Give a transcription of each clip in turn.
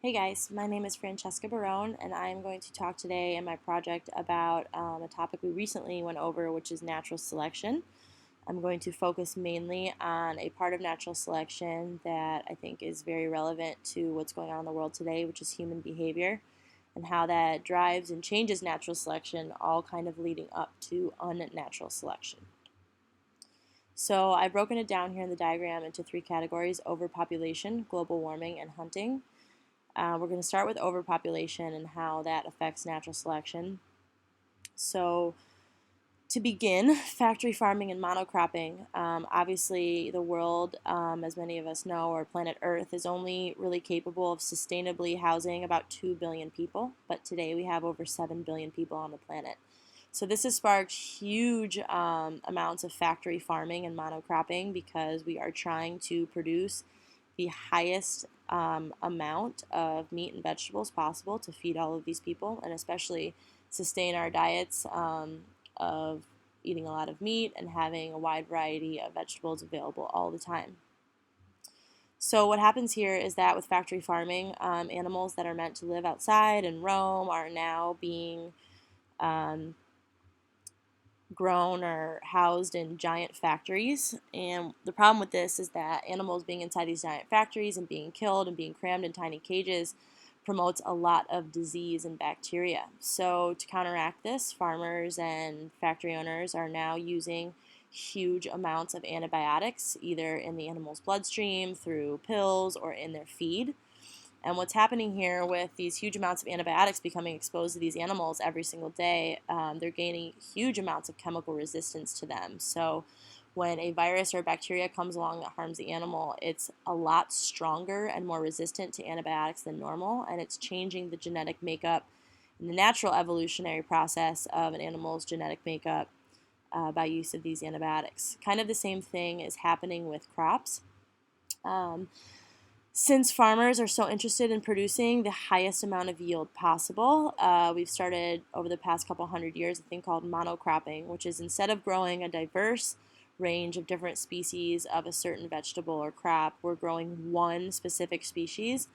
Hey guys, my name is Francesca Barone, and I'm going to talk today in my project about a topic we recently went over, which is natural selection. I'm going to focus mainly on a part of natural selection that I think is very relevant to what's going on in the world today, which is human behavior, and how that drives and changes natural selection, all kind of leading up to unnatural selection. So I've broken it down here in the diagram into three categories: overpopulation, global warming, and hunting. We're going to start with overpopulation and how that affects natural selection. So, to begin, factory farming and monocropping. Obviously, the world, as many of us know, or planet Earth, is only really capable of sustainably housing about 2 billion people, but today we have over 7 billion people on the planet. So this has sparked huge amounts of factory farming and monocropping because we are trying to produce the highest amount of meat and vegetables possible to feed all of these people, and especially sustain our diets of eating a lot of meat and having a wide variety of vegetables available all the time. So what happens here is that with factory farming, animals that are meant to live outside and roam are now being um, grown or housed in giant factories. And the problem with this is that animals being inside these giant factories and being killed and being crammed in tiny cages promotes a lot of disease and bacteria. So to counteract this, farmers and factory owners are now using huge amounts of antibiotics, either in the animal's bloodstream, through pills, or in their feed. And what's happening here with these huge amounts of antibiotics becoming exposed to these animals every single day, they're gaining huge amounts of chemical resistance to them. So when a virus or bacteria comes along that harms the animal, it's a lot stronger and more resistant to antibiotics than normal, and it's changing the genetic makeup and the natural evolutionary process of an animal's genetic makeup by use of these antibiotics. Kind of the same thing is happening with crops. Um, since farmers are so interested in producing the highest amount of yield possible, we've started over the past couple hundred years a thing called monocropping, which is instead of growing a diverse range of different species of a certain vegetable or crop, we're growing one specific species,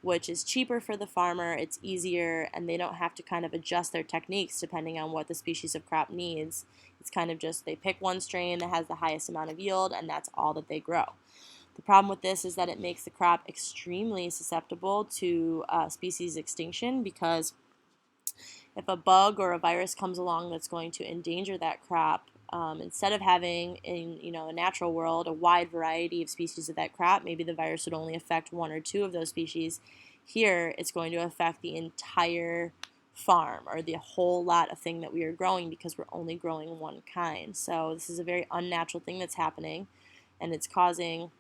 which is cheaper for the farmer, it's easier, and they don't have to kind of adjust their techniques depending on what the species of crop needs. It's kind of just they pick one strain that has the highest amount of yield, and that's all that they grow. The problem with this is that it makes the crop extremely susceptible to species extinction, because if a bug or a virus comes along that's going to endanger that crop, instead of having in a natural world a wide variety of species of that crop, maybe the virus would only affect one or two of those species. Here, it's going to affect the entire farm or the whole lot of thing that we are growing, because we're only growing one kind. So this is a very unnatural thing that's happening, and it's causing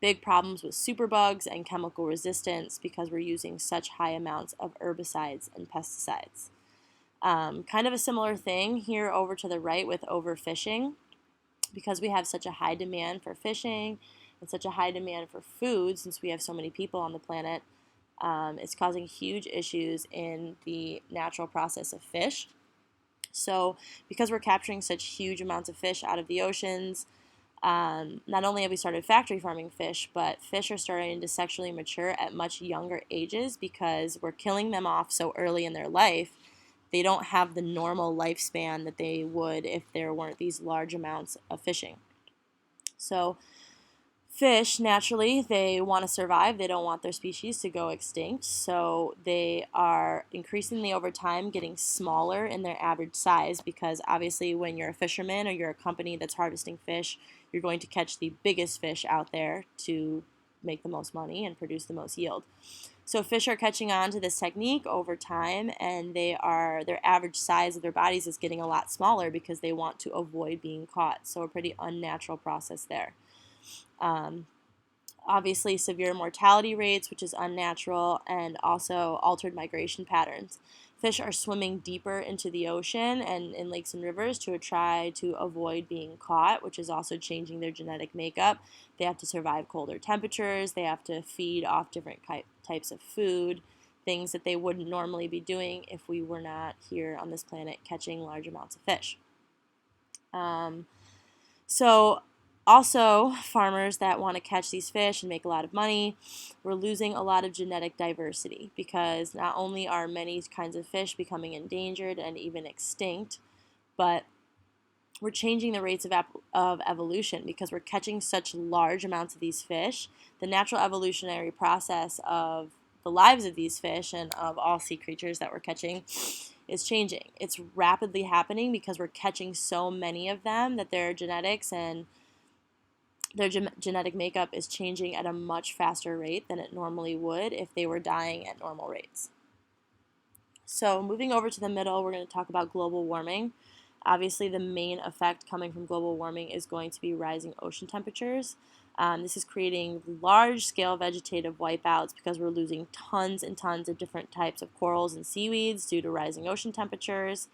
big problems with superbugs and chemical resistance because we're using such high amounts of herbicides and pesticides. Kind of a similar thing here over to the right with overfishing. Because we have such a high demand for fishing and such a high demand for food, since we have so many people on the planet, it's causing huge issues in the natural process of fish. So because we're capturing such huge amounts of fish out of the oceans, not only have we started factory farming fish, but fish are starting to sexually mature at much younger ages because we're killing them off so early in their life. They don't have the normal lifespan that they would if there weren't these large amounts of fishing. So fish, naturally, they want to survive. They don't want their species to go extinct. So they are increasingly over time getting smaller in their average size, because obviously when you're a fisherman or you're a company that's harvesting fish, you're going to catch the biggest fish out there to make the most money and produce the most yield. So fish are catching on to this technique over time, and their average size of their bodies is getting a lot smaller because they want to avoid being caught. So a pretty unnatural process there. Um, Obviously, severe mortality rates, which is unnatural, and also altered migration patterns. Fish are swimming deeper into the ocean and in lakes and rivers to try to avoid being caught, which is also changing their genetic makeup. They have to survive colder temperatures. They have to feed off different types of food, things that they wouldn't normally be doing if we were not here on this planet catching large amounts of fish. So Also, farmers that want to catch these fish and make a lot of money, we're losing a lot of genetic diversity because not only are many kinds of fish becoming endangered and even extinct, but we're changing the rates of evolution because we're catching such large amounts of these fish. The natural evolutionary process of the lives of these fish and of all sea creatures that we're catching is changing. It's rapidly happening because we're catching so many of them that their genetics and their genetic makeup is changing at a much faster rate than it normally would if they were dying at normal rates. So moving over to the middle, we're going to talk about global warming. Obviously, the main effect coming from global warming is going to be rising ocean temperatures. This is creating large-scale vegetative wipeouts because we're losing tons and tons of different types of corals and seaweeds due to rising ocean temperatures.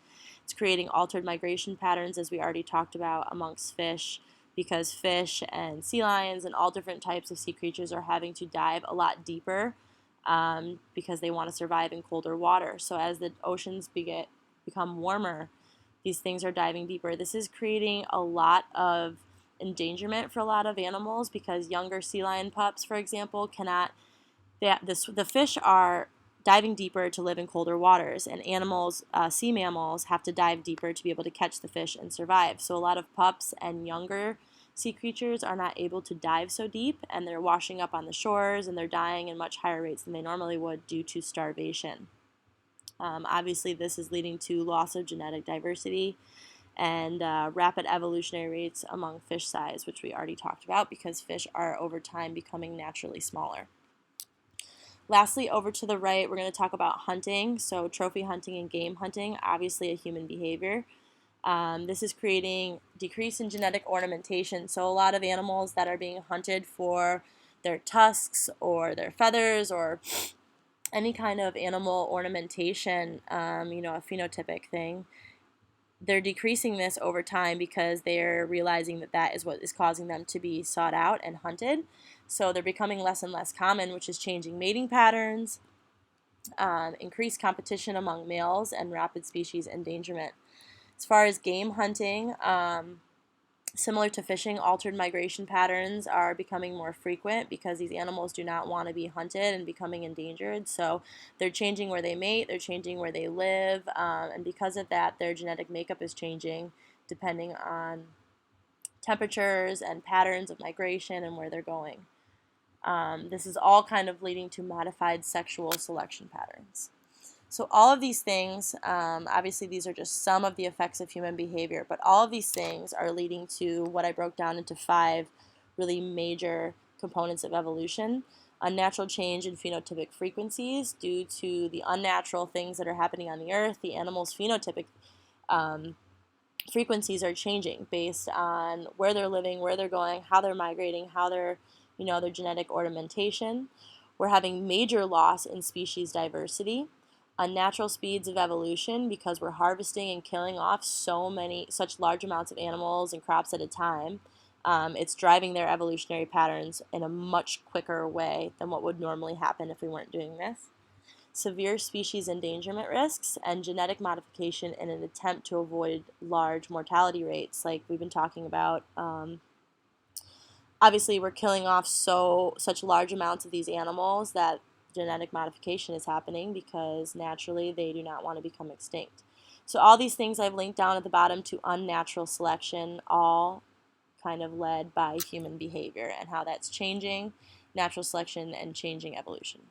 It's creating altered migration patterns, as we already talked about, amongst fish, because fish and sea lions and all different types of sea creatures are having to dive a lot deeper because they want to survive in colder water. So as the oceans become warmer, these things are diving deeper. This is creating a lot of endangerment for a lot of animals because younger sea lion pups, for example, cannot. The fish are diving deeper to live in colder waters, and animals, sea mammals, have to dive deeper to be able to catch the fish and survive. So a lot of pups and younger sea creatures are not able to dive so deep, and they're washing up on the shores, and they're dying in much higher rates than they normally would due to starvation. Obviously, this is leading to loss of genetic diversity and rapid evolutionary rates among fish size, which we already talked about because fish are over time becoming naturally smaller. Lastly, over to the right, we're going to talk about hunting. So trophy hunting and game hunting, obviously a human behavior. This is creating decrease in genetic ornamentation. So a lot of animals that are being hunted for their tusks or their feathers or any kind of animal ornamentation, a phenotypic thing, they're decreasing this over time because they're realizing that that is what is causing them to be sought out and hunted. So they're becoming less and less common, which is changing mating patterns, increased competition among males, and rapid species endangerment. As far as game hunting, similar to fishing, altered migration patterns are becoming more frequent because these animals do not want to be hunted and becoming endangered. So they're changing where they mate, they're changing where they live, and because of that, their genetic makeup is changing depending on temperatures and patterns of migration and where they're going. This is all kind of leading to modified sexual selection patterns. So all of these things, obviously these are just some of the effects of human behavior, but all of these things are leading to what I broke down into 5 really major components of evolution. Unnatural change in phenotypic frequencies due to the unnatural things that are happening on the earth. The animal's phenotypic frequencies are changing based on where they're living, where they're going, how they're migrating, how they're, their genetic ornamentation. We're having major loss in species diversity, unnatural speeds of evolution because we're harvesting and killing off such large amounts of animals and crops at a time. It's driving their evolutionary patterns in a much quicker way than what would normally happen if we weren't doing this. Severe species endangerment risks and genetic modification in an attempt to avoid large mortality rates like we've been talking about. Obviously, we're killing off such large amounts of these animals that genetic modification is happening because naturally they do not want to become extinct. So all these things I've linked down at the bottom to unnatural selection, all kind of led by human behavior and how that's changing natural selection and changing evolution.